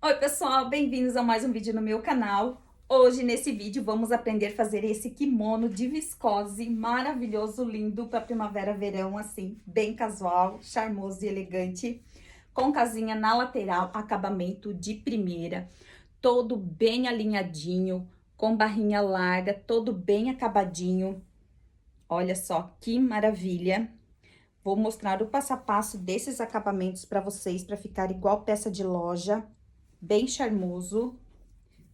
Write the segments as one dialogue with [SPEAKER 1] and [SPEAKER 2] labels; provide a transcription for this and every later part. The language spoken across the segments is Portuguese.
[SPEAKER 1] Oi, pessoal, bem-vindos a mais um vídeo no meu canal. Hoje, nesse vídeo, vamos aprender a fazer esse kimono de viscose maravilhoso, lindo para primavera, verão, assim, bem casual, charmoso e elegante, com casinha na lateral, acabamento de primeira, todo bem alinhadinho, com barrinha larga, todo bem acabadinho. Olha só que maravilha! Vou mostrar o passo a passo desses acabamentos para vocês, para ficar igual peça de loja, bem charmoso.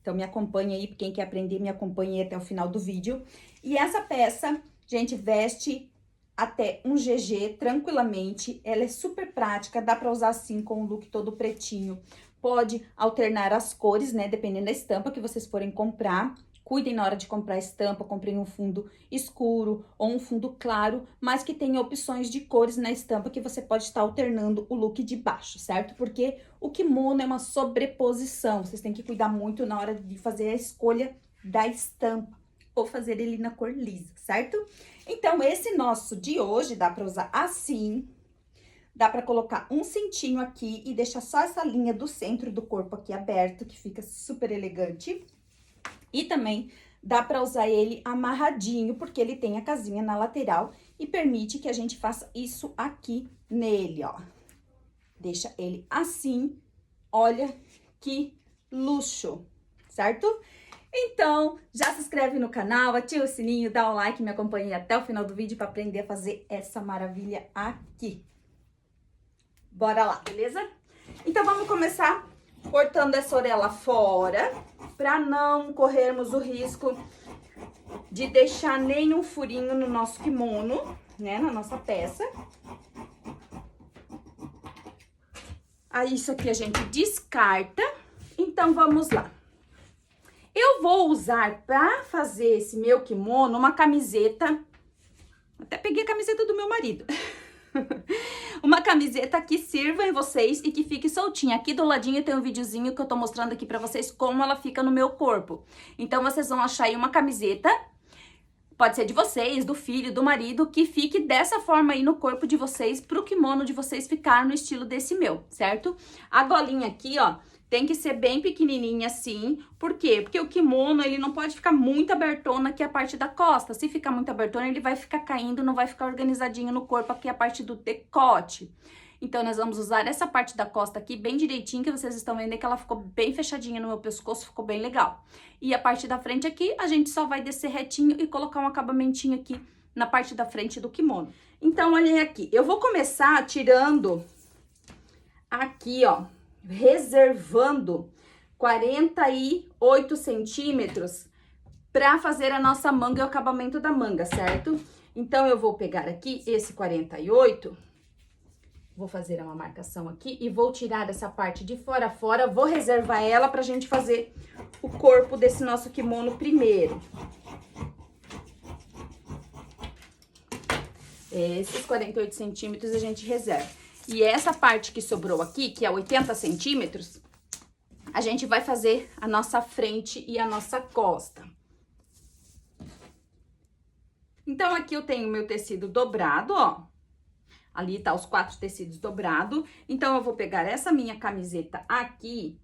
[SPEAKER 1] Então, me acompanha aí, quem quer aprender, me acompanhe até o final do vídeo. E essa peça, gente, veste até um GG tranquilamente. Ela é super prática, dá pra usar assim com o look todo pretinho. Pode alternar as cores, né, dependendo da estampa que vocês forem comprar. Cuidem na hora de comprar a estampa, comprem um fundo escuro ou um fundo claro, mas que tenha opções de cores na estampa que você pode estar alternando o look de baixo, certo? Porque o kimono é uma sobreposição, vocês têm que cuidar muito na hora de fazer a escolha da estampa ou fazer ele na cor lisa, certo? Então, esse nosso de hoje dá pra usar assim, dá pra colocar um cintinho aqui e deixar só essa linha do centro do corpo aqui aberto, que fica super elegante. E também dá pra usar ele amarradinho, porque ele tem a casinha na lateral e permite que a gente faça isso aqui nele, ó. Deixa ele assim, olha que luxo, certo? Então, já se inscreve no canal, ativa o sininho, dá um like, me acompanhe até o final do vídeo para aprender a fazer essa maravilha aqui. Bora lá, beleza? Então, vamos começar cortando essa orelha fora, para não corrermos o risco de deixar nenhum furinho no nosso kimono, né, na nossa peça. Aí, isso aqui a gente descarta. Então, vamos lá. Eu vou usar para fazer esse meu kimono uma camiseta. Até peguei a camiseta do meu marido. Uma camiseta que sirva em vocês e que fique soltinha. Aqui do ladinho tem um videozinho que eu tô mostrando aqui pra vocês como ela fica no meu corpo. Então, vocês vão achar aí uma camiseta, pode ser de vocês, do filho, do marido, que fique dessa forma aí no corpo de vocês, pro kimono de vocês ficar no estilo desse meu, certo? A golinha aqui, ó, tem que ser bem pequenininha assim. Por quê? Porque o kimono, ele não pode ficar muito abertona aqui a parte da costa. Se ficar muito abertona, ele vai ficar caindo, não vai ficar organizadinho no corpo aqui a parte do decote. Então, nós vamos usar essa parte da costa aqui bem direitinho, que vocês estão vendo que ela ficou bem fechadinha no meu pescoço, ficou bem legal. E a parte da frente aqui, a gente só vai descer retinho e colocar um acabamentinho aqui na parte da frente do kimono. Então, olhem aqui, eu vou começar tirando aqui, ó, reservando 48 centímetros para fazer a nossa manga e o acabamento da manga, certo? Então, eu vou pegar aqui esse 48, vou fazer uma marcação aqui e vou tirar essa parte de fora a fora, vou reservar ela pra gente fazer o corpo desse nosso kimono primeiro. Esses 48 centímetros a gente reserva. E essa parte que sobrou aqui, que é 80 centímetros, a gente vai fazer a nossa frente e a nossa costa. Então, aqui eu tenho o meu tecido dobrado, ó. Ali tá os 4 tecidos dobrados. Então, eu vou pegar essa minha camiseta aqui,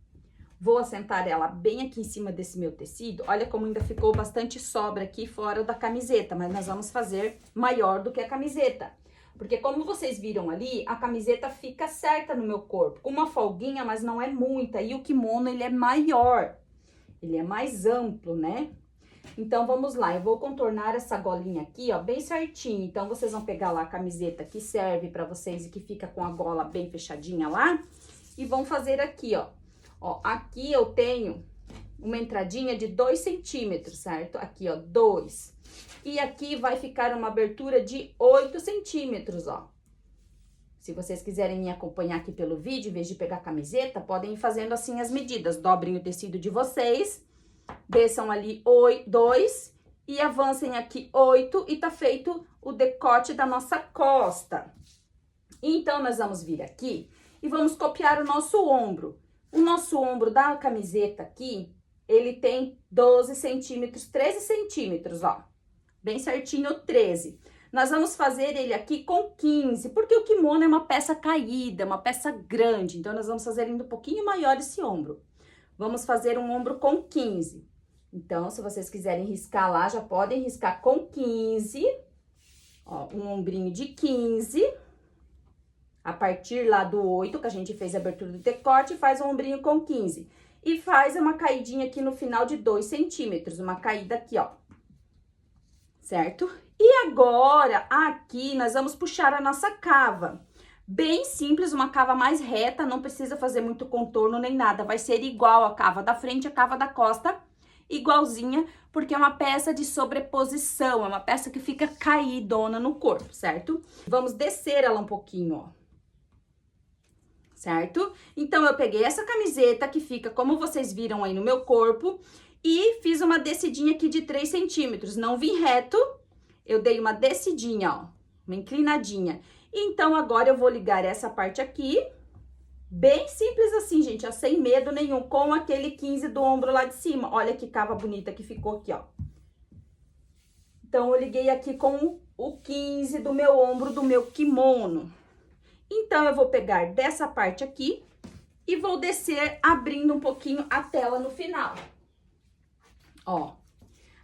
[SPEAKER 1] vou assentar ela bem aqui em cima desse meu tecido. Olha como ainda ficou bastante sobra aqui fora da camiseta, mas nós vamos fazer maior do que a camiseta. Porque como vocês viram ali, a camiseta fica certa no meu corpo, com uma folguinha, mas não é muita. E o kimono, ele é maior, ele é mais amplo, né? Então, vamos lá, eu vou contornar essa golinha aqui, ó, bem certinho. Então, vocês vão pegar lá a camiseta que serve pra vocês e que fica com a gola bem fechadinha lá. E vão fazer aqui, ó. Ó, aqui eu tenho uma entradinha de 2 centímetros, certo? Aqui, ó, 2. E aqui vai ficar uma abertura de 8 centímetros, ó. Se vocês quiserem me acompanhar aqui pelo vídeo, em vez de pegar a camiseta, podem ir fazendo assim as medidas. Dobrem o tecido de vocês, desçam ali 2 e avancem aqui 8 e tá feito o decote da nossa costa. Então, nós vamos vir aqui e vamos copiar o nosso ombro. O nosso ombro da camiseta aqui, ele tem 12 centímetros, 13 centímetros, ó. Bem certinho, 13. Nós vamos fazer ele aqui com 15, porque o kimono é uma peça caída, uma peça grande. Então, nós vamos fazer ele um pouquinho maior esse ombro. vamos fazer um ombro com 15. Então, se vocês quiserem riscar lá, já podem riscar com 15. Ó, um ombrinho de 15. A partir lá do 8, que a gente fez a abertura do decote, faz um ombrinho com 15. E faz uma caidinha aqui no final de 2 centímetros, uma caída aqui, ó. Certo? E agora, aqui, nós vamos puxar a nossa cava. Bem simples, uma cava mais reta, não precisa fazer muito contorno nem nada. Vai ser igual a cava da frente, a cava da costa, igualzinha, porque é uma peça de sobreposição, é uma peça que fica caidona no corpo, certo? Vamos descer ela um pouquinho, ó. Certo? Então, eu peguei essa camiseta que fica, como vocês viram aí no meu corpo, e fiz uma descidinha aqui de 3 centímetros. Não vim reto, eu dei uma descidinha, ó, uma inclinadinha. Então, agora eu vou ligar essa parte aqui, bem simples assim, gente, ó, sem medo nenhum, com aquele 15 do ombro lá de cima. Olha que cava bonita que ficou aqui, ó. Então, eu liguei aqui com o 15 do meu ombro do meu kimono. Então, eu vou pegar dessa parte aqui e vou descer abrindo um pouquinho a tela no final. Ó,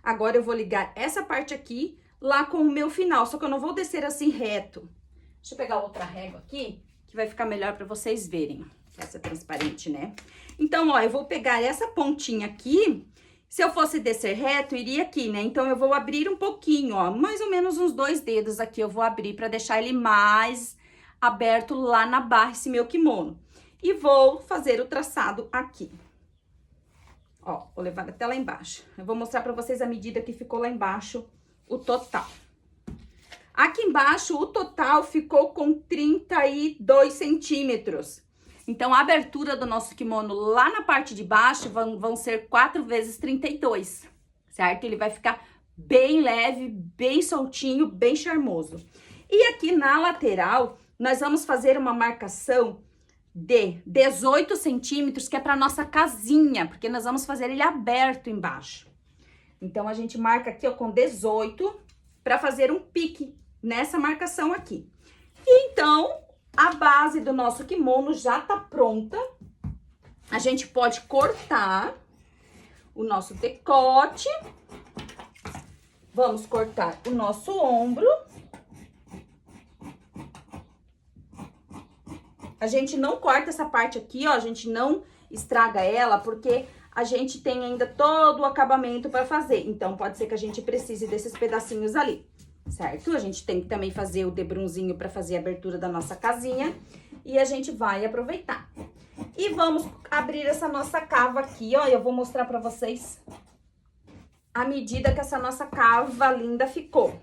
[SPEAKER 1] agora eu vou ligar essa parte aqui lá com o meu final, só que eu não vou descer assim reto. Deixa eu pegar outra régua aqui, que vai ficar melhor pra vocês verem. Essa é transparente, né? Então, ó, eu vou pegar essa pontinha aqui. Se eu fosse descer reto, iria aqui, né? Então, eu vou abrir um pouquinho, ó, mais ou menos uns 2 dedos aqui eu vou abrir pra deixar ele mais aberto lá na barra, esse meu kimono. E vou fazer o traçado aqui. Ó, vou levar até lá embaixo. Eu vou mostrar pra vocês a medida que ficou lá embaixo, o total. Aqui embaixo, o total ficou com 32 centímetros. Então, a abertura do nosso kimono lá na parte de baixo vão ser 4 vezes 32, certo? Ele vai ficar bem leve, bem soltinho, bem charmoso. E aqui na lateral, nós vamos fazer uma marcação de 18 centímetros, que é para nossa casinha, porque nós vamos fazer ele aberto embaixo. Então, a gente marca aqui, ó, com 18, para fazer um pique nessa marcação aqui. E então, a base do nosso kimono já tá pronta. A gente pode cortar o nosso decote. Vamos cortar o nosso ombro. A gente não corta essa parte aqui, ó, a gente não estraga ela, porque a gente tem ainda todo o acabamento para fazer. Então, pode ser que a gente precise desses pedacinhos ali, certo? A gente tem que também fazer o debrunzinho para fazer a abertura da nossa casinha e a gente vai aproveitar. E vamos abrir essa nossa cava aqui, ó, eu vou mostrar para vocês a medida que essa nossa cava linda ficou.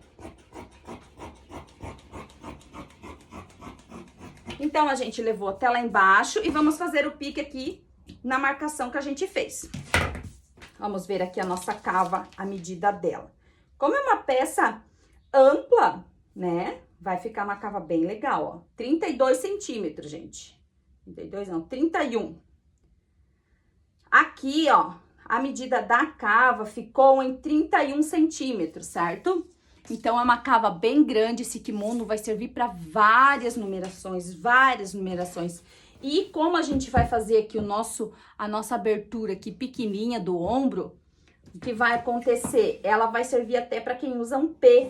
[SPEAKER 1] Então, a gente levou até lá embaixo e vamos fazer o pique aqui na marcação que a gente fez. Vamos ver aqui a nossa cava, a medida dela. Como é uma peça ampla, né? Vai ficar uma cava bem legal, ó. 32 centímetros, gente. 32 não, 31. Aqui, ó, a medida da cava ficou em 31 centímetros, certo? Então, é uma cava bem grande, esse kimono vai servir para várias numerações, E como a gente vai fazer aqui a nossa abertura aqui pequenininha do ombro, o que vai acontecer? Ela vai servir até para quem usa um P.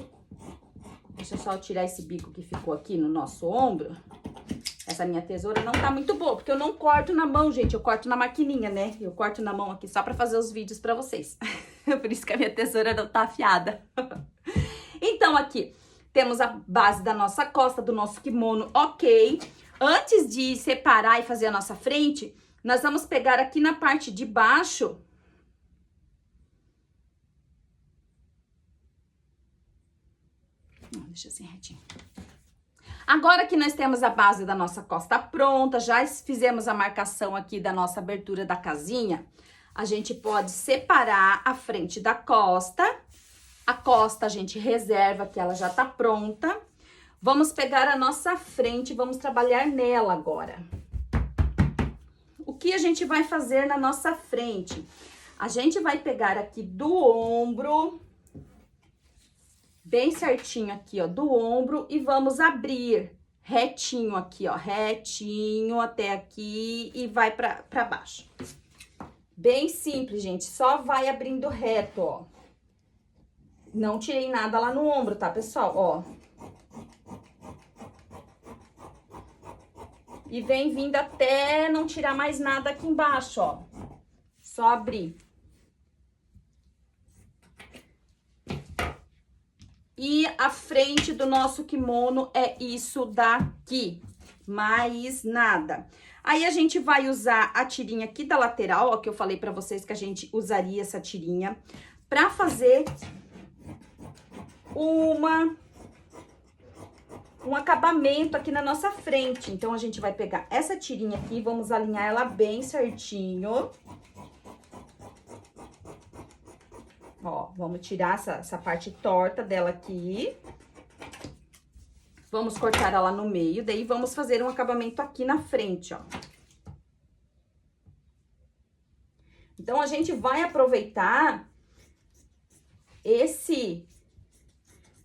[SPEAKER 1] Deixa eu só tirar esse bico que ficou aqui no nosso ombro. Essa minha tesoura não tá muito boa, porque eu não corto na mão, gente, eu corto na maquininha, né? Eu corto na mão aqui só para fazer os vídeos para vocês. Por isso que a minha tesoura não tá afiada. Então, aqui, temos a base da nossa costa, do nosso kimono, ok. Antes de separar e fazer a nossa frente, nós vamos pegar aqui na parte de baixo. Deixa assim retinho. Agora que nós temos a base da nossa costa pronta, já fizemos a marcação aqui da nossa abertura da casinha, a gente pode separar a frente da costa. A costa a gente reserva, que ela já tá pronta. Vamos pegar a nossa frente, vamos trabalhar nela agora. O que a gente vai fazer na nossa frente? A gente vai pegar aqui do ombro, bem certinho aqui, ó, do ombro, e vamos abrir retinho aqui, ó, retinho até aqui e vai pra baixo. Bem simples, gente. Só vai abrindo reto, ó. Não tirei nada lá no ombro, tá, pessoal? Ó. E vem vindo até não tirar mais nada aqui embaixo, ó. Só abrir. E a frente do nosso kimono é isso daqui. Mais nada. Aí, a gente vai usar a tirinha aqui da lateral, ó, que eu falei pra vocês que a gente usaria essa tirinha pra fazer um acabamento aqui na nossa frente. Então, a gente vai pegar essa tirinha aqui, vamos alinhar ela bem certinho. Ó, vamos tirar essa parte torta dela aqui. Vamos cortar ela no meio, daí vamos fazer um acabamento aqui na frente, ó. Então, a gente vai aproveitar esse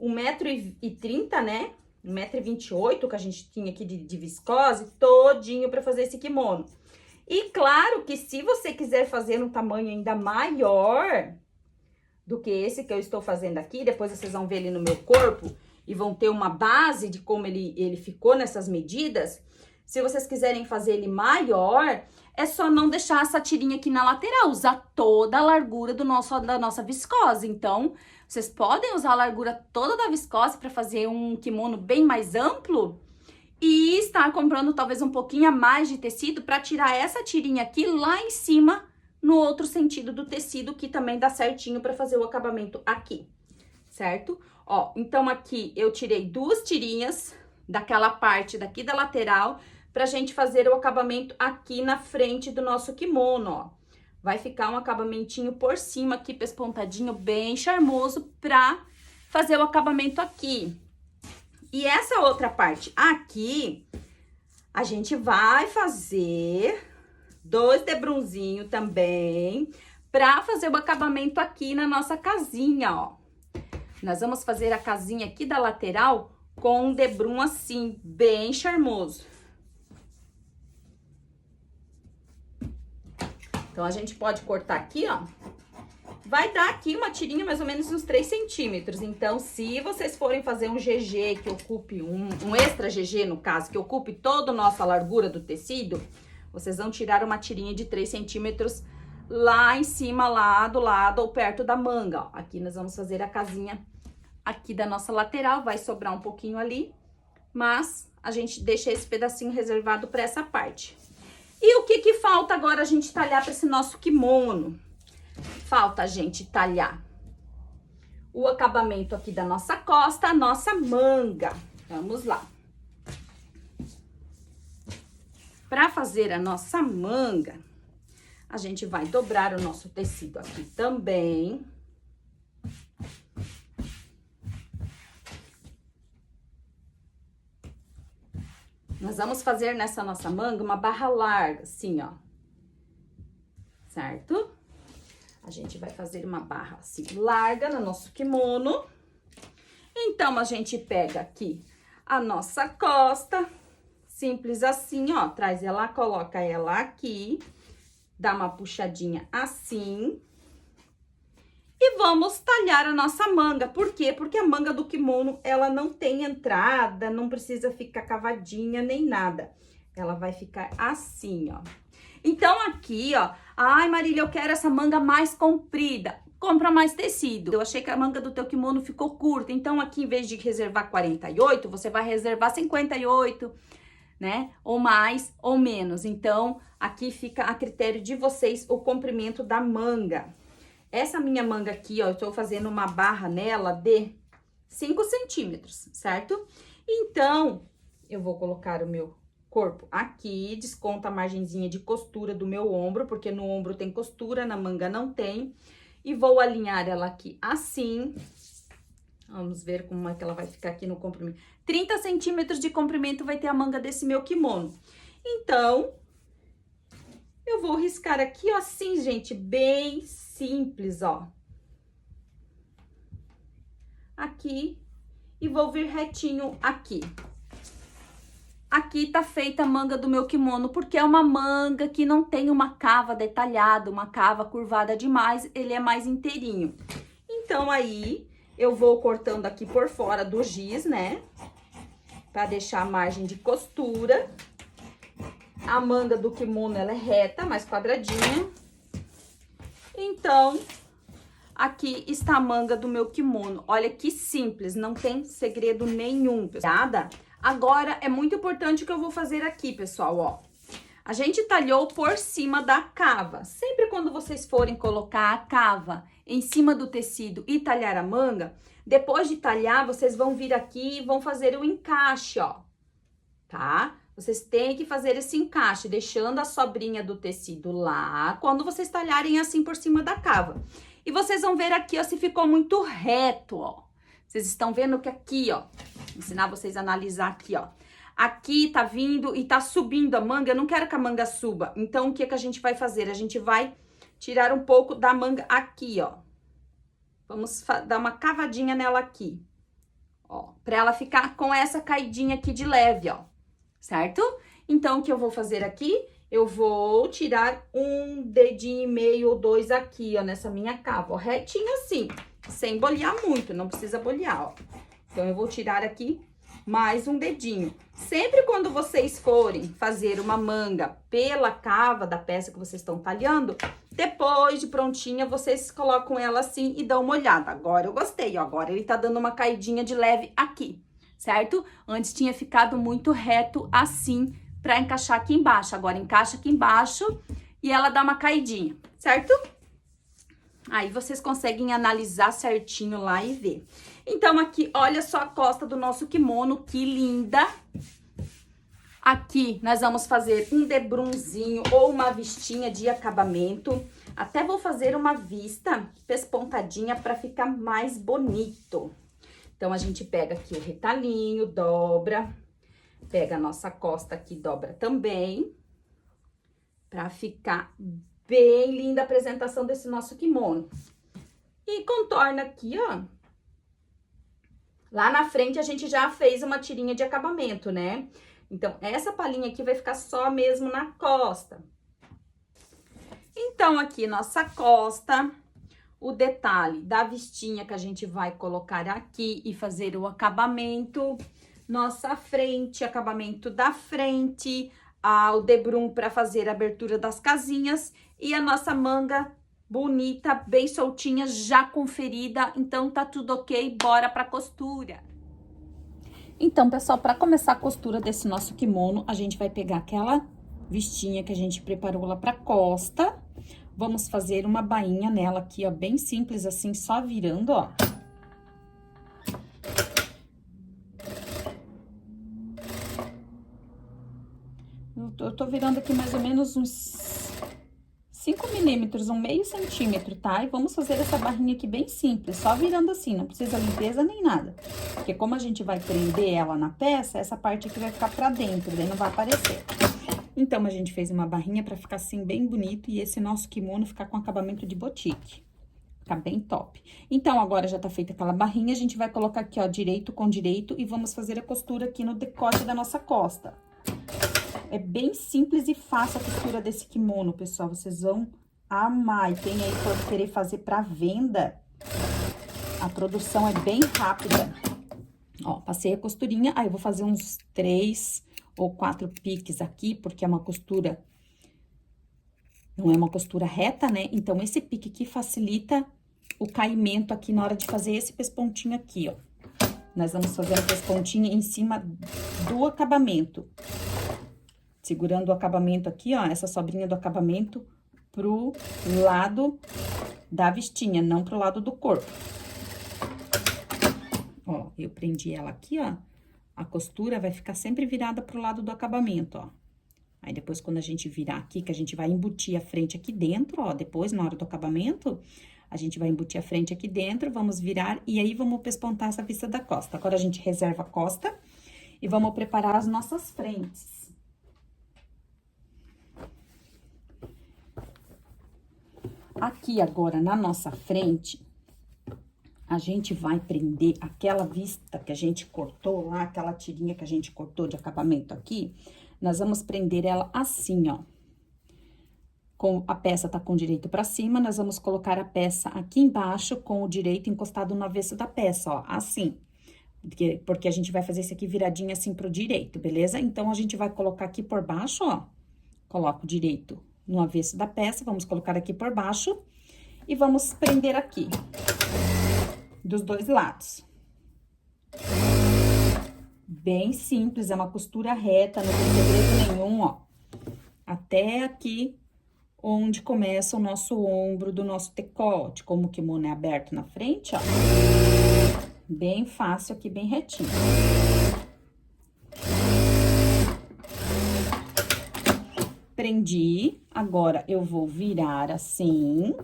[SPEAKER 1] 1,30 m, né? 1,28 m que a gente tinha aqui de viscose, todinho pra fazer esse kimono. E claro que se você quiser fazer um tamanho ainda maior do que esse que eu estou fazendo aqui, depois vocês vão ver ele no meu corpo e vão ter uma base de como ele ficou nessas medidas. Se vocês quiserem fazer ele maior, é só não deixar essa tirinha aqui na lateral, usar toda a largura da nossa viscose. Então, vocês podem usar a largura toda da viscose para fazer um kimono bem mais amplo e estar comprando talvez um pouquinho a mais de tecido para tirar essa tirinha aqui lá em cima, no outro sentido do tecido, que também dá certinho para fazer o acabamento aqui, certo? Ó, então aqui eu tirei 2 tirinhas daquela parte daqui da lateral pra gente fazer o acabamento aqui na frente do nosso kimono, ó. Vai ficar um acabamentinho por cima aqui, pespontadinho, bem charmoso pra fazer o acabamento aqui. E essa outra parte aqui, a gente vai fazer 2 debrunzinhos também pra fazer o acabamento aqui na nossa casinha, ó. Nós vamos fazer a casinha aqui da lateral com um debrum assim, bem charmoso. Então, a gente pode cortar aqui, ó. Vai dar aqui uma tirinha mais ou menos uns 3 centímetros. Então, se vocês forem fazer um GG que ocupe, um extra GG, no caso, que ocupe toda a nossa largura do tecido, vocês vão tirar uma tirinha de 3 centímetros lá em cima, lá do lado ou perto da manga, ó. Aqui nós vamos fazer a casinha aqui da nossa lateral, vai sobrar um pouquinho ali, mas a gente deixa esse pedacinho reservado para essa parte. E o que que falta agora a gente talhar para esse nosso kimono? Falta a gente talhar o acabamento aqui da nossa costa, a nossa manga. Vamos lá. Para fazer a nossa manga, a gente vai dobrar o nosso tecido aqui também. Nós vamos fazer nessa nossa manga uma barra larga, assim, ó. Certo? A gente vai fazer uma barra assim larga no nosso kimono. Então, a gente pega aqui a nossa costa, simples assim, ó. Traz ela, coloca ela aqui, dá uma puxadinha assim. E vamos talhar a nossa manga. Por quê? Porque a manga do kimono, ela não tem entrada, não precisa ficar cavadinha nem nada. Ela vai ficar assim, ó. Então, aqui, ó, ai, Marília, eu quero essa manga mais comprida. Compra mais tecido. Eu achei que a manga do teu kimono ficou curta. Então, aqui, em vez de reservar 48, você vai reservar 58, né? Ou mais ou menos. Então, aqui fica a critério de vocês o comprimento da manga. Essa minha manga aqui, ó, eu tô fazendo uma barra nela de 5 centímetros, certo? Então, eu vou colocar o meu corpo aqui, desconto a margenzinha de costura do meu ombro, porque no ombro tem costura, na manga não tem. E vou alinhar ela aqui assim. Vamos ver como é que ela vai ficar aqui no comprimento. 30 centímetros de comprimento vai ter a manga desse meu kimono. Então, eu vou riscar aqui, ó, assim, gente, bem simples, ó. Aqui, e vou vir retinho aqui. aqui tá feita a manga do meu kimono, porque é uma manga que não tem uma cava detalhada, uma cava curvada demais, ele é mais inteirinho. Então, aí, eu vou cortando aqui por fora do giz, né? Pra deixar a margem de costura. A manga do kimono, ela é reta, mais quadradinha. Então, aqui está a manga do meu kimono. Olha que simples, não tem segredo nenhum, pessoal. Agora, é muito importante o que eu vou fazer aqui, pessoal, ó. A gente talhou por cima da cava. Sempre quando vocês forem colocar a cava em cima do tecido e talhar a manga, depois de talhar, vocês vão vir aqui e vão fazer o encaixe, ó. Tá? Vocês têm que fazer esse encaixe, deixando a sobrinha do tecido lá, quando vocês talharem assim por cima da cava. E vocês vão ver aqui, ó, se ficou muito reto, ó. Vocês estão vendo que aqui, ó, vou ensinar vocês a analisar aqui, ó. Aqui tá vindo e tá subindo a manga, eu não quero que a manga suba. Então, o que que a gente vai fazer? A gente vai tirar um pouco da manga aqui, ó. Vamos dar uma cavadinha nela aqui, ó, pra ela ficar com essa caidinha aqui de leve, ó, certo? Então, o que eu vou fazer aqui? Eu vou tirar um dedinho e meio ou dois aqui, ó, nessa minha cava, ó, retinho assim, sem bolear muito, não precisa bolear, ó. Então, eu vou tirar aqui mais um dedinho. Sempre quando vocês forem fazer uma manga pela cava da peça que vocês estão talhando, depois de prontinha, vocês colocam ela assim e dão uma olhada. Agora eu gostei, ó, agora ele tá dando uma caidinha de leve aqui, certo? Antes tinha ficado muito reto assim pra encaixar aqui embaixo. Agora encaixa aqui embaixo e ela dá uma caidinha, certo? Aí vocês conseguem analisar certinho lá e ver. Então, aqui, olha só a costa do nosso kimono, que linda! Aqui, nós vamos fazer um debrunzinho ou uma vistinha de acabamento. Até vou fazer uma vista pespontadinha para ficar mais bonito. Então, a gente pega aqui o retalhinho, dobra. Pega a nossa costa aqui, dobra também. Para ficar bem linda a apresentação desse nosso kimono. E contorna aqui, ó. Lá na frente, a gente já fez uma tirinha de acabamento, né? Então, essa palhinha aqui vai ficar só mesmo na costa. Então, aqui, nossa costa, o detalhe da vistinha que a gente vai colocar aqui e fazer o acabamento. Nossa frente, acabamento da frente, o debrum para fazer a abertura das casinhas e a nossa manga bonita, bem soltinha, já conferida. Então, tá tudo ok, bora pra costura. Então, pessoal, para começar a costura desse nosso kimono, a gente vai pegar aquela vistinha que a gente preparou lá pra costa. Vamos fazer uma bainha nela aqui, ó, bem simples assim, só virando, ó. Eu tô virando aqui mais ou menos uns 5 milímetros, um meio centímetro, tá? E vamos fazer essa barrinha aqui bem simples, só virando assim, não precisa limpeza nem nada. Porque como a gente vai prender ela na peça, essa parte aqui vai ficar pra dentro, daí não vai aparecer. Então, a gente fez uma barrinha pra ficar assim, bem bonito, e esse nosso kimono ficar com acabamento de botique. Ficar bem top. Então, agora já tá feita aquela barrinha, a gente vai colocar aqui, ó, direito com direito, e vamos fazer a costura aqui no decote da nossa costa. É bem simples e fácil a costura desse kimono, pessoal. Vocês vão amar. E quem aí pode querer fazer pra venda, a produção é bem rápida. Ó, passei a costurinha. Aí, eu vou fazer uns 3 ou 4 piques aqui, porque é uma costura... Não é uma costura reta, né? Então, esse pique aqui facilita o caimento aqui na hora de fazer esse pespontinho aqui, ó. Nós vamos fazer a pespontinha em cima do acabamento. Segurando o acabamento aqui, ó, essa sobrinha do acabamento pro lado da vestinha, não pro lado do corpo. Ó, eu prendi ela aqui, ó, a costura vai ficar sempre virada pro lado do acabamento, ó. Aí, depois, quando a gente virar aqui, que a gente vai embutir a frente aqui dentro, ó, depois, na hora do acabamento, a gente vai embutir a frente aqui dentro, vamos virar e aí vamos pespontar essa vista da costa. Agora, a gente reserva a costa e vamos preparar as nossas frentes. Aqui agora, na nossa frente, a gente vai prender aquela vista que a gente cortou lá, aquela tirinha que a gente cortou de acabamento aqui, nós vamos prender ela assim, ó. Com a peça tá com o direito pra cima, nós vamos colocar a peça aqui embaixo com o direito encostado no avesso da peça, ó, assim. Porque a gente vai fazer isso aqui viradinho assim pro direito, beleza? Então, a gente vai colocar aqui por baixo, ó. Coloca o direito no avesso da peça, vamos colocar aqui por baixo e vamos prender aqui, dos dois lados. Bem simples, é uma costura reta, não tem segredo nenhum, ó. Até aqui, onde começa o nosso ombro do nosso decote, como o kimono é aberto na frente, ó. Bem fácil aqui, bem retinho. Prendi, agora eu vou virar assim,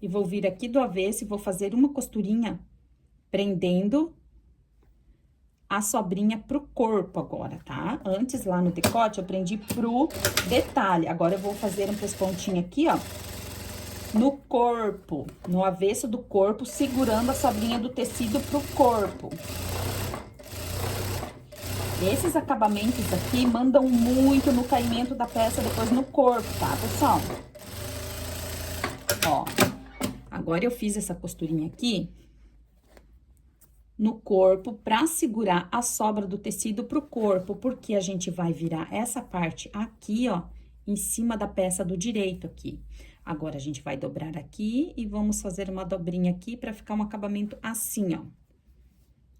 [SPEAKER 1] e vou vir aqui do avesso e vou fazer uma costurinha prendendo a sobrinha pro corpo agora, tá? Antes, lá no decote, eu prendi pro detalhe. Agora, eu vou fazer um pespontinho aqui, ó, no corpo, no avesso do corpo, segurando a sobrinha do tecido pro corpo. Esses acabamentos aqui mandam muito no caimento da peça depois no corpo, tá, pessoal? Ó, agora eu fiz essa costurinha aqui no corpo pra segurar a sobra do tecido pro corpo, porque a gente vai virar essa parte aqui, ó, em cima da peça do direito aqui. Agora, a gente vai dobrar aqui e vamos fazer uma dobrinha aqui pra ficar um acabamento assim, ó.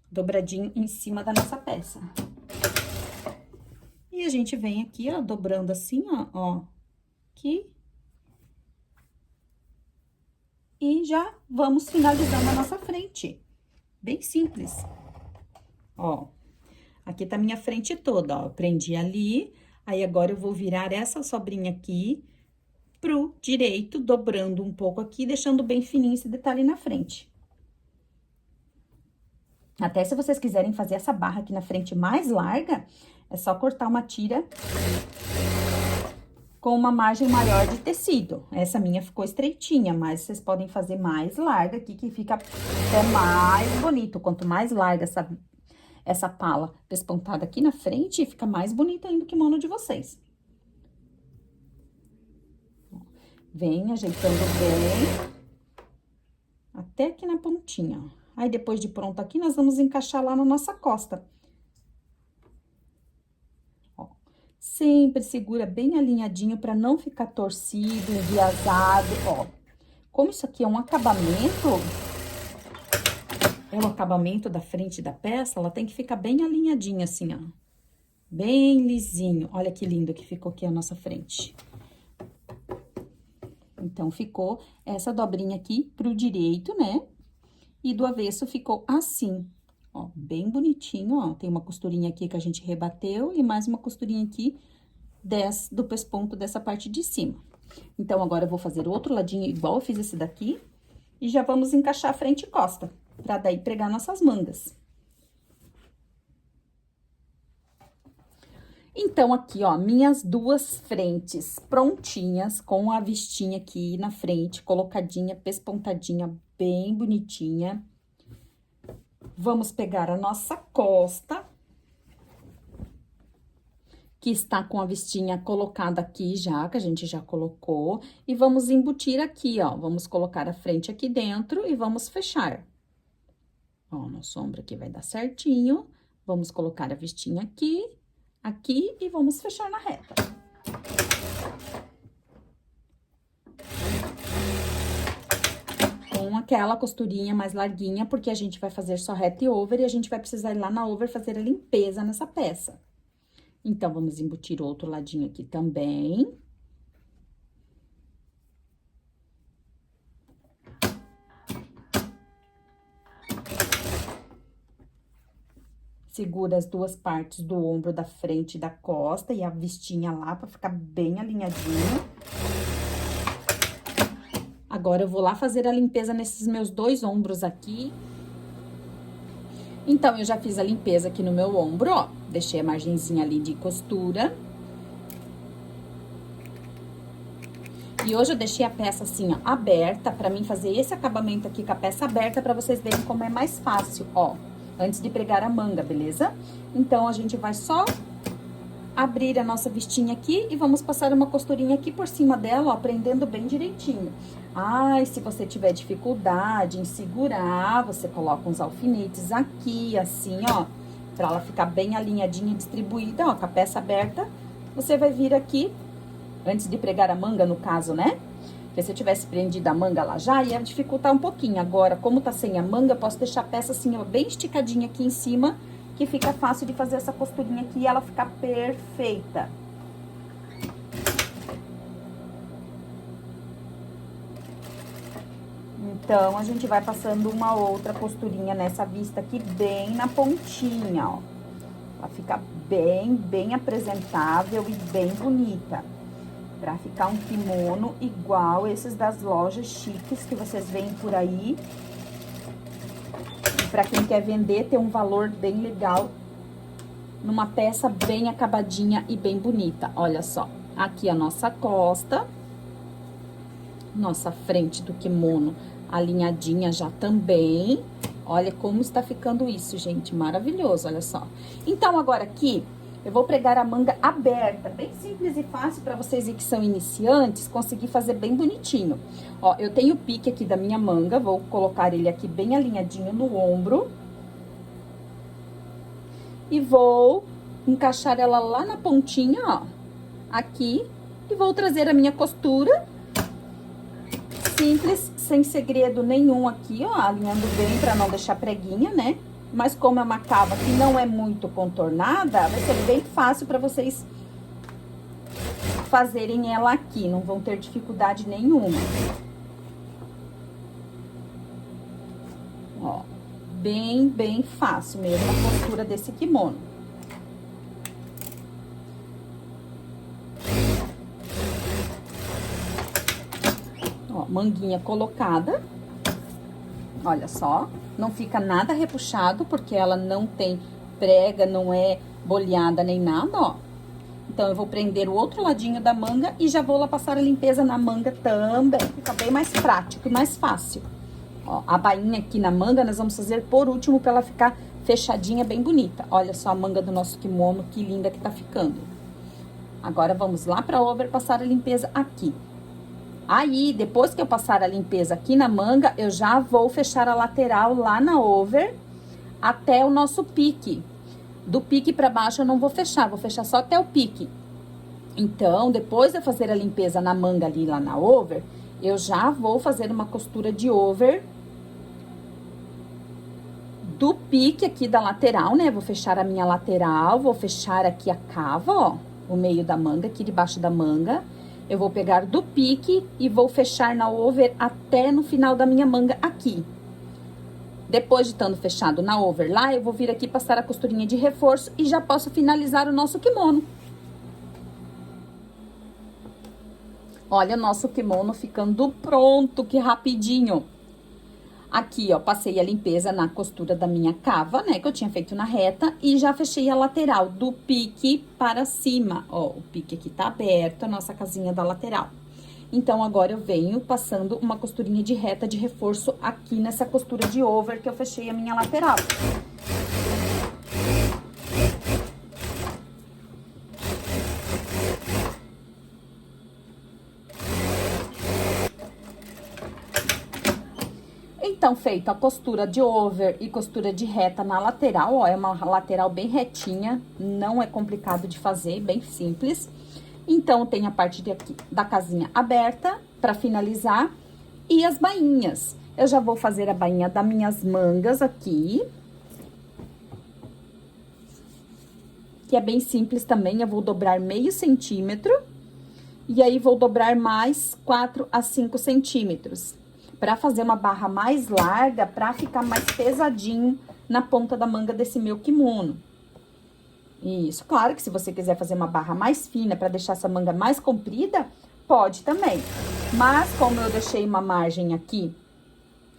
[SPEAKER 1] Dobradinho em cima da nossa peça. E a gente vem aqui, ó, dobrando assim, ó, aqui. E já vamos finalizando a nossa frente. Bem simples. Ó, aqui tá a minha frente toda, ó. Eu prendi ali, aí agora eu vou virar essa sobrinha aqui pro direito, dobrando um pouco aqui, deixando bem fininho esse detalhe na frente. Até se vocês quiserem fazer essa barra aqui na frente mais larga, é só cortar uma tira com uma margem maior de tecido. Essa minha ficou estreitinha, mas vocês podem fazer mais larga aqui, que fica até mais bonito. Quanto mais larga essa pala pespontada aqui na frente, fica mais bonito ainda o kimono de vocês. Vem ajeitando bem, até aqui na pontinha, ó. Aí, depois de pronto aqui, nós vamos encaixar lá na nossa costa. Ó, sempre segura bem alinhadinho pra não ficar torcido, enviesado, ó. Como isso aqui é um acabamento da frente da peça, ela tem que ficar bem alinhadinha assim, ó. Bem lisinho. Olha que lindo que ficou aqui a nossa frente. Então, ficou essa dobrinha aqui pro direito, né? E do avesso ficou assim, ó, bem bonitinho, ó. Tem uma costurinha aqui que a gente rebateu e mais uma costurinha aqui do pesponto dessa parte de cima. Então, agora eu vou fazer outro ladinho igual eu fiz esse daqui e já vamos encaixar a frente e costa, pra daí pregar nossas mangas. Então, aqui, ó, minhas duas frentes prontinhas, com a vistinha aqui na frente, colocadinha, pespontadinha, bem bonitinha. Vamos pegar a nossa costa, que está com a vistinha colocada aqui já, que a gente já colocou, e vamos embutir aqui, ó. Vamos colocar a frente aqui dentro e vamos fechar. Ó, nosso ombro aqui vai dar certinho. Vamos colocar a vistinha aqui e vamos fechar na reta. Com aquela costurinha mais larguinha, porque a gente vai fazer só reta e over e a gente vai precisar ir lá na over fazer a limpeza nessa peça. Então, vamos embutir outro ladinho aqui também. Segura as duas partes do ombro da frente e da costa e a vistinha lá pra ficar bem alinhadinho. Agora, eu vou lá fazer a limpeza nesses meus dois ombros aqui. Então, eu já fiz a limpeza aqui no meu ombro, ó. Deixei a margenzinha ali de costura. E hoje eu deixei a peça assim, ó, aberta, pra mim fazer esse acabamento aqui com a peça aberta, pra vocês verem como é mais fácil, ó, antes de pregar a manga, beleza? Então, a gente vai só abrir a nossa vestinha aqui e vamos passar uma costurinha aqui por cima dela, ó, prendendo bem direitinho. Ai, se você tiver dificuldade em segurar, você coloca uns alfinetes aqui, assim, ó, pra ela ficar bem alinhadinha e distribuída, ó, com a peça aberta. Você vai vir aqui, antes de pregar a manga, no caso, né? Porque se eu tivesse prendido a manga lá já, ia dificultar um pouquinho. Agora, como tá sem a manga, eu posso deixar a peça assim, ó, bem esticadinha aqui em cima, que fica fácil de fazer essa costurinha aqui e ela ficar perfeita. Então, a gente vai passando uma outra costurinha nessa vista aqui, bem na pontinha, ó. Ela fica bem apresentável e bem bonita. Pra ficar um kimono igual esses das lojas chiques que vocês veem por aí. E pra quem quer vender, ter um valor bem legal numa peça bem acabadinha e bem bonita. Olha só, aqui a nossa costa, nossa frente do kimono alinhadinha já também. Olha como está ficando isso, gente, maravilhoso, olha só. Então, agora aqui, eu vou pregar a manga aberta, bem simples e fácil para vocês que são iniciantes, conseguir fazer bem bonitinho. Ó, eu tenho o pique aqui da minha manga, vou colocar ele aqui bem alinhadinho no ombro. E vou encaixar ela lá na pontinha, ó, aqui, e vou trazer a minha costura. Simples, sem segredo nenhum aqui, ó, alinhando bem para não deixar preguinha, né? Mas como é uma cava que não é muito contornada, vai ser bem fácil para vocês fazerem ela aqui, não vão ter dificuldade nenhuma. Ó, bem fácil mesmo a costura desse kimono. Ó, manguinha colocada. Olha só, não fica nada repuxado, porque ela não tem prega, não é boleada nem nada, ó. Então, eu vou prender o outro ladinho da manga e já vou lá passar a limpeza na manga também. Fica bem mais prático e mais fácil. Ó, a bainha aqui na manga nós vamos fazer por último pra ela ficar fechadinha, bem bonita. Olha só a manga do nosso kimono, que linda que tá ficando. Agora, vamos lá pra over passar a limpeza aqui. Aí, depois que eu passar a limpeza aqui na manga, eu já vou fechar a lateral lá na over até o nosso pique. Do pique pra baixo eu não vou fechar só até o pique. Então, depois de eu fazer a limpeza na manga ali lá na over, eu já vou fazer uma costura de over do pique aqui da lateral, né? Vou fechar a minha lateral, vou fechar aqui a cava, ó, o meio da manga, aqui debaixo da manga. Eu vou pegar do pique e vou fechar na over até no final da minha manga aqui. Depois de estando fechado na over lá, eu vou vir aqui passar a costurinha de reforço e já posso finalizar o nosso kimono. Olha o nosso kimono ficando pronto, que rapidinho. Aqui, ó, passei a limpeza na costura da minha cava, né, que eu tinha feito na reta, e já fechei a lateral do pique para cima. Ó, o pique aqui tá aberto, a nossa casinha da lateral. Então, agora eu venho passando uma costurinha de reta de reforço aqui nessa costura de over que eu fechei a minha lateral. Então, feita a costura de over e costura de reta na lateral, ó, é uma lateral bem retinha, não é complicado de fazer, bem simples. Então, tem a parte de aqui da casinha aberta para finalizar e as bainhas. Eu já vou fazer a bainha das minhas mangas aqui, que é bem simples também. Eu vou dobrar meio centímetro e aí vou dobrar mais 4 a 5 centímetros. Pra fazer uma barra mais larga, pra ficar mais pesadinho na ponta da manga desse meu kimono. Isso, claro que se você quiser fazer uma barra mais fina pra deixar essa manga mais comprida, pode também. Mas como eu deixei uma margem aqui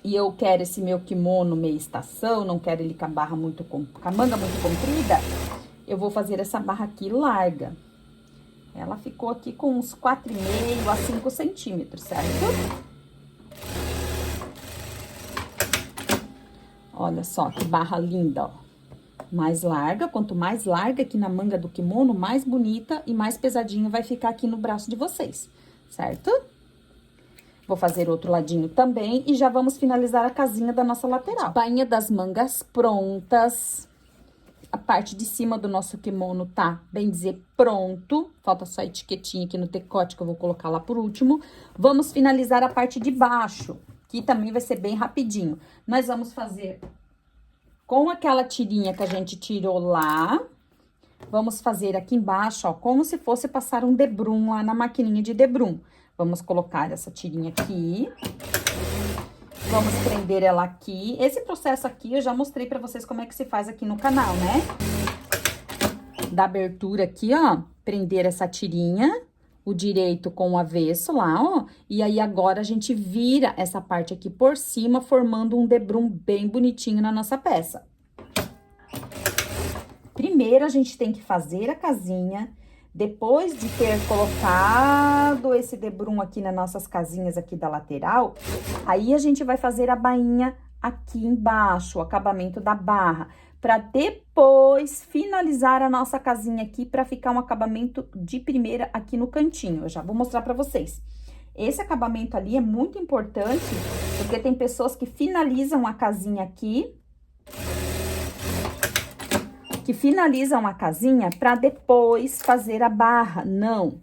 [SPEAKER 1] e eu quero esse meu kimono meia estação, não quero ele com a barra muito com a manga muito comprida, eu vou fazer essa barra aqui larga. Ela ficou aqui com uns 4,5 a 5 centímetros, certo? Olha só que barra linda, ó. Mais larga, quanto mais larga aqui na manga do kimono, mais bonita e mais pesadinho vai ficar aqui no braço de vocês, certo? Vou fazer outro ladinho também e já vamos finalizar a casinha da nossa lateral. Bainha das mangas prontas. A parte de cima do nosso kimono tá, bem dizer, pronto. Falta só a etiquetinha aqui no decote, que eu vou colocar lá por último. Vamos finalizar a parte de baixo, que também vai ser bem rapidinho. Nós vamos fazer com aquela tirinha que a gente tirou lá. Vamos fazer aqui embaixo, ó, como se fosse passar um debrum lá na maquininha de debrum. Vamos colocar essa tirinha aqui. Vamos prender ela aqui. Esse processo aqui eu já mostrei pra vocês como é que se faz aqui no canal, né? Da abertura aqui, ó, prender essa tirinha, o direito com o avesso lá, ó. E aí agora a gente vira essa parte aqui por cima, formando um debrum bem bonitinho na nossa peça. Primeiro a gente tem que fazer a casinha. Depois de ter colocado esse debrum aqui nas nossas casinhas aqui da lateral, aí a gente vai fazer a bainha aqui embaixo, o acabamento da barra, para depois finalizar a nossa casinha aqui para ficar um acabamento de primeira aqui no cantinho. Eu já vou mostrar para vocês. Esse acabamento ali é muito importante, porque tem pessoas que finalizam a casinha aqui, para depois fazer a barra. Não.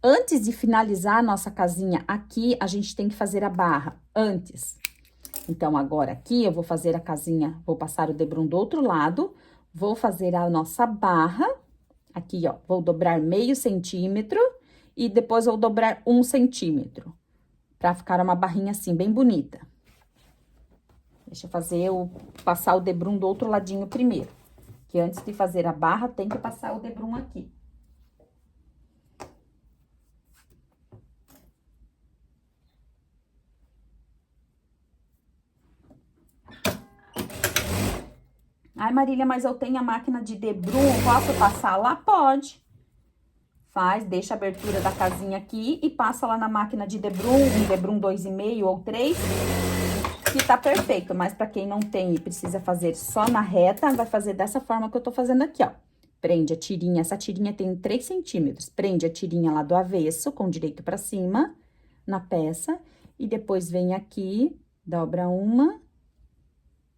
[SPEAKER 1] Antes de finalizar a nossa casinha aqui, a gente tem que fazer a barra antes. Então, agora aqui eu vou fazer a casinha, vou passar o debrum do outro lado, vou fazer a nossa barra, aqui, ó, vou dobrar meio centímetro e depois vou dobrar 1 centímetro, pra ficar uma barrinha assim, bem bonita. Deixa eu passar o debrum do outro ladinho primeiro. Que antes de fazer a barra, tem que passar o debrum aqui. Ai, Marília, mas eu tenho a máquina de debrum, posso passar lá? Pode. Faz, deixa a abertura da casinha aqui e passa lá na máquina de debrum, um debrum 2,5 ou 3, que tá perfeito. Mas pra quem não tem e precisa fazer só na reta, vai fazer dessa forma que eu tô fazendo aqui, ó. Prende a tirinha, essa tirinha tem 3 centímetros. Prende a tirinha lá do avesso, com o direito pra cima, na peça. E depois vem aqui, dobra uma,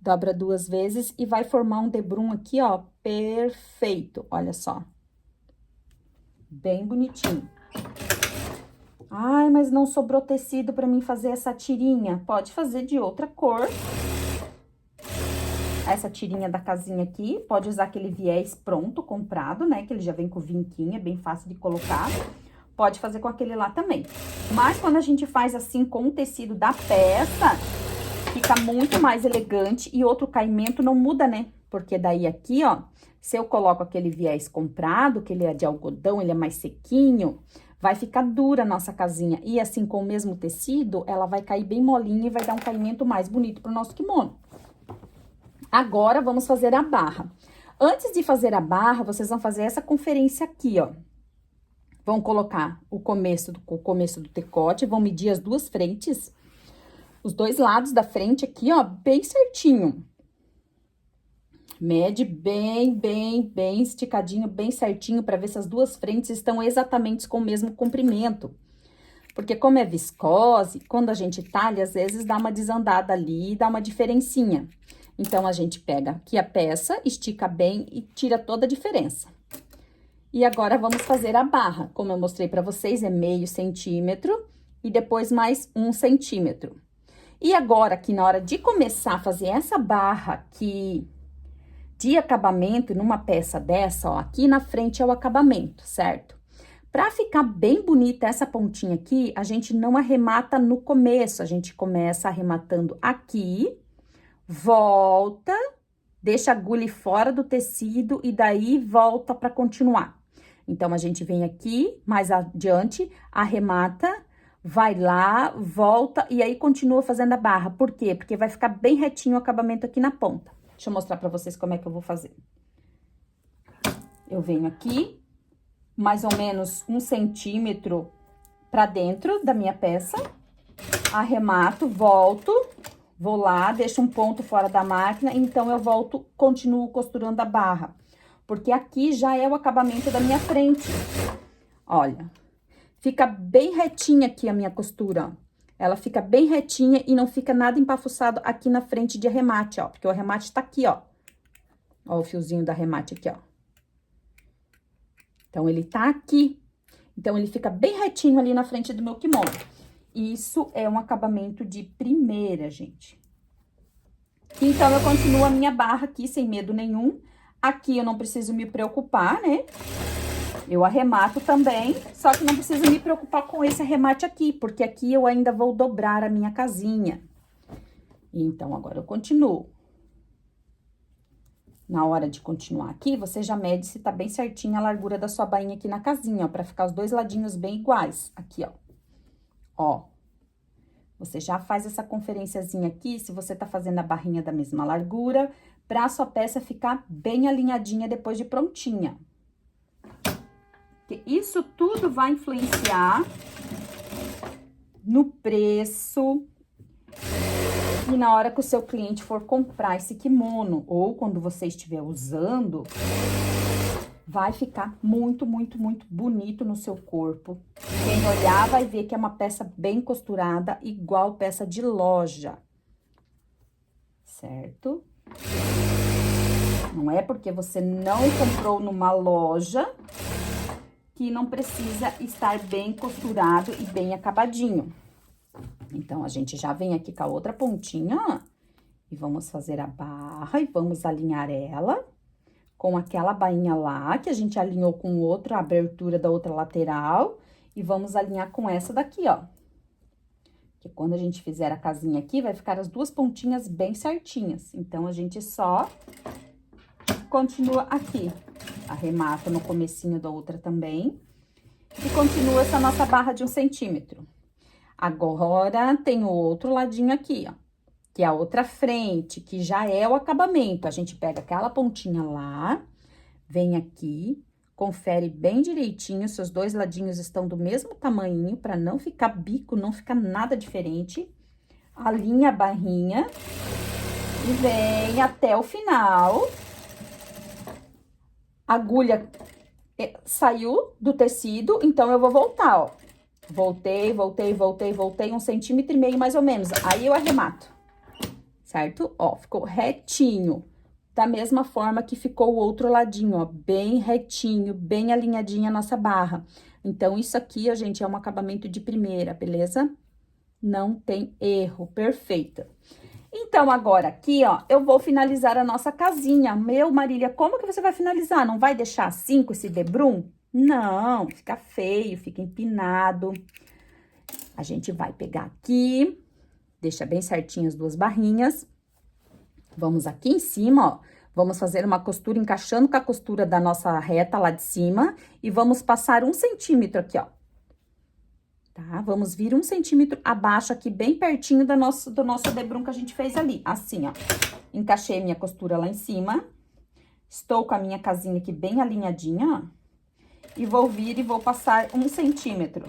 [SPEAKER 1] dobra 2 vezes e vai formar um debrum aqui, ó, perfeito. Olha só. Bem bonitinho. Ai, mas não sobrou tecido pra mim fazer essa tirinha. Pode fazer de outra cor. Essa tirinha da casinha aqui, pode usar aquele viés pronto, comprado, né? Que ele já vem com vinquinho, é bem fácil de colocar. Pode fazer com aquele lá também. Mas quando a gente faz assim com o tecido da peça, fica muito mais elegante e outro caimento não muda, né? Porque daí aqui, ó, se eu coloco aquele viés comprado, que ele é de algodão, ele é mais sequinho, vai ficar dura a nossa casinha. E assim, com o mesmo tecido, ela vai cair bem molinha e vai dar um caimento mais bonito pro nosso kimono. Agora, vamos fazer a barra. Antes de fazer a barra, vocês vão fazer essa conferência aqui, ó. Vão colocar o começo do decote, vão medir as duas frentes, os dois lados da frente aqui, ó, bem certinho. Mede bem esticadinho, bem certinho, para ver se as duas frentes estão exatamente com o mesmo comprimento. Porque como é viscose, quando a gente talha, às vezes dá uma desandada ali, dá uma diferencinha. Então, a gente pega aqui a peça, estica bem e tira toda a diferença. E agora, vamos fazer a barra. Como eu mostrei pra vocês, é meio centímetro e depois mais 1 centímetro. E agora, aqui na hora de começar a fazer essa barra aqui de acabamento, numa peça dessa, ó, aqui na frente é o acabamento, certo? Pra ficar bem bonita essa pontinha aqui, a gente não arremata no começo, a gente começa arrematando aqui, volta, deixa a agulha fora do tecido e daí volta pra continuar. Então, a gente vem aqui, mais adiante, arremata, vai lá, volta e aí continua fazendo a barra. Por quê? Porque vai ficar bem retinho o acabamento aqui na ponta. Deixa eu mostrar pra vocês como é que eu vou fazer. Eu venho aqui, mais ou menos 1 centímetro pra dentro da minha peça. Arremato, volto, vou lá, deixo um ponto fora da máquina, então eu volto, continuo costurando a barra. Porque aqui já é o acabamento da minha frente. Olha, fica bem retinha aqui a minha costura, ó. Ela fica bem retinha e não fica nada empafuçado aqui na frente de arremate, ó. Porque o arremate tá aqui, ó. Ó o fiozinho do arremate aqui, ó. Então, ele tá aqui. Então, ele fica bem retinho ali na frente do meu kimono. Isso é um acabamento de primeira, gente. Então, eu continuo a minha barra aqui sem medo nenhum. Aqui eu não preciso me preocupar, né? Eu arremato também, só que não preciso me preocupar com esse arremate aqui, porque aqui eu ainda vou dobrar a minha casinha. Então, agora eu continuo. Na hora de continuar aqui, você já mede se tá bem certinha a largura da sua bainha aqui na casinha, ó, pra ficar os dois ladinhos bem iguais. Aqui, ó. Ó. Você já faz essa conferenciazinha aqui, se você tá fazendo a barrinha da mesma largura, pra sua peça ficar bem alinhadinha depois de prontinha. Porque isso tudo vai influenciar no preço e na hora que o seu cliente for comprar esse kimono, ou quando você estiver usando, vai ficar muito, muito, muito bonito no seu corpo. Quem olhar vai ver que é uma peça bem costurada, igual peça de loja. Certo? Não é porque você não comprou numa loja que não precisa estar bem costurado e bem acabadinho. Então, a gente já vem aqui com a outra pontinha, ó, e vamos fazer a barra e vamos alinhar ela com aquela bainha lá, que a gente alinhou com outra abertura da outra lateral, e vamos alinhar com essa daqui, ó. Que quando a gente fizer a casinha aqui, vai ficar as duas pontinhas bem certinhas. Então, a gente só continua aqui. Arremata no comecinho da outra também. E continua essa nossa barra de 1 centímetro. Agora, tem o outro ladinho aqui, ó. Que é a outra frente, que já é o acabamento. A gente pega aquela pontinha lá, vem aqui, confere bem direitinho se os dois ladinhos estão do mesmo tamanho, para não ficar bico, não ficar nada diferente. Alinha a barrinha e vem até o final. A agulha saiu do tecido, então eu vou voltar, ó. Voltei, 1,5 centímetro mais ou menos. Aí eu arremato, certo? Ó, ficou retinho. Da mesma forma que ficou o outro ladinho, ó, bem retinho, bem alinhadinha a nossa barra. Então, isso aqui, ó, gente, é um acabamento de primeira, beleza? Não tem erro, perfeita. Então, agora aqui, ó, eu vou finalizar a nossa casinha. Meu, Marília, como que você vai finalizar? Não vai deixar assim com esse debrum? Não, fica feio, fica empinado. A gente vai pegar aqui, deixa bem certinho as duas barrinhas. Vamos aqui em cima, ó, vamos fazer uma costura encaixando com a costura da nossa reta lá de cima e vamos passar 1 centímetro aqui, ó. Tá? Vamos vir 1 centímetro abaixo aqui, bem pertinho do nosso debrum que a gente fez ali, assim, ó. Encaixei minha costura lá em cima, estou com a minha casinha aqui bem alinhadinha, ó. E vou vir e vou passar 1 centímetro.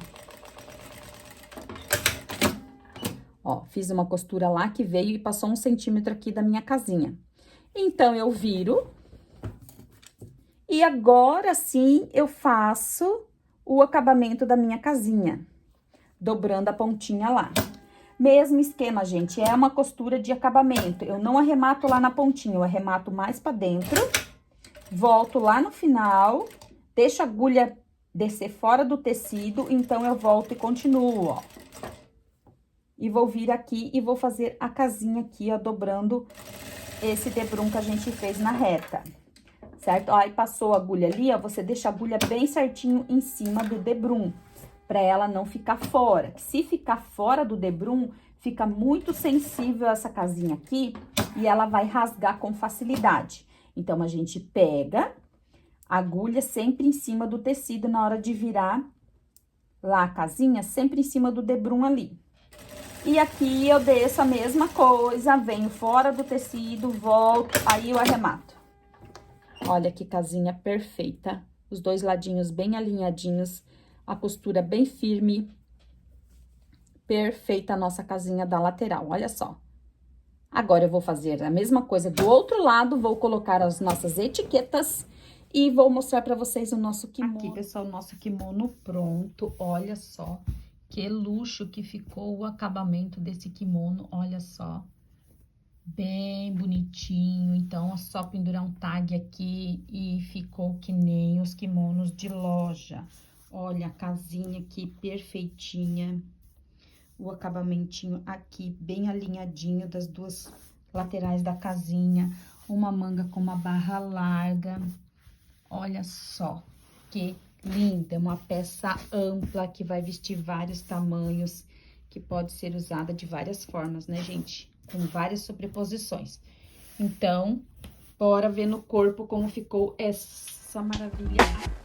[SPEAKER 1] Ó, fiz uma costura lá que veio e passou 1 centímetro aqui da minha casinha. Então, eu viro. E agora sim, eu faço o acabamento da minha casinha. Dobrando a pontinha lá. Mesmo esquema, gente, é uma costura de acabamento. Eu não arremato lá na pontinha, eu arremato mais pra dentro. Volto lá no final, deixo a agulha descer fora do tecido, então eu volto e continuo, ó. E vou vir aqui e vou fazer a casinha aqui, ó, dobrando esse debrum que a gente fez na reta, certo? Ó, aí passou a agulha ali, ó, você deixa a agulha bem certinho em cima do debrum, pra ela não ficar fora. Se ficar fora do debrum, fica muito sensível essa casinha aqui e ela vai rasgar com facilidade. Então, a gente pega a agulha sempre em cima do tecido na hora de virar lá a casinha, sempre em cima do debrum ali. E aqui eu desço a mesma coisa, venho fora do tecido, volto, aí eu arremato. Olha que casinha perfeita, os dois ladinhos bem alinhadinhos, a costura bem firme. Perfeita a nossa casinha da lateral, olha só. Agora, eu vou fazer a mesma coisa do outro lado, vou colocar as nossas etiquetas e vou mostrar pra vocês o nosso kimono. Aqui, pessoal, o nosso kimono pronto, olha só. Que luxo que ficou o acabamento desse kimono, olha só. Bem bonitinho, então é só pendurar um tag aqui e ficou que nem os kimonos de loja. Olha a casinha aqui perfeitinha. O acabamentinho aqui bem alinhadinho das duas laterais da casinha. Uma manga com uma barra larga. Olha só que linda, uma peça ampla que vai vestir vários tamanhos, que pode ser usada de várias formas, né, gente? Com várias sobreposições. Então, bora ver no corpo como ficou essa maravilha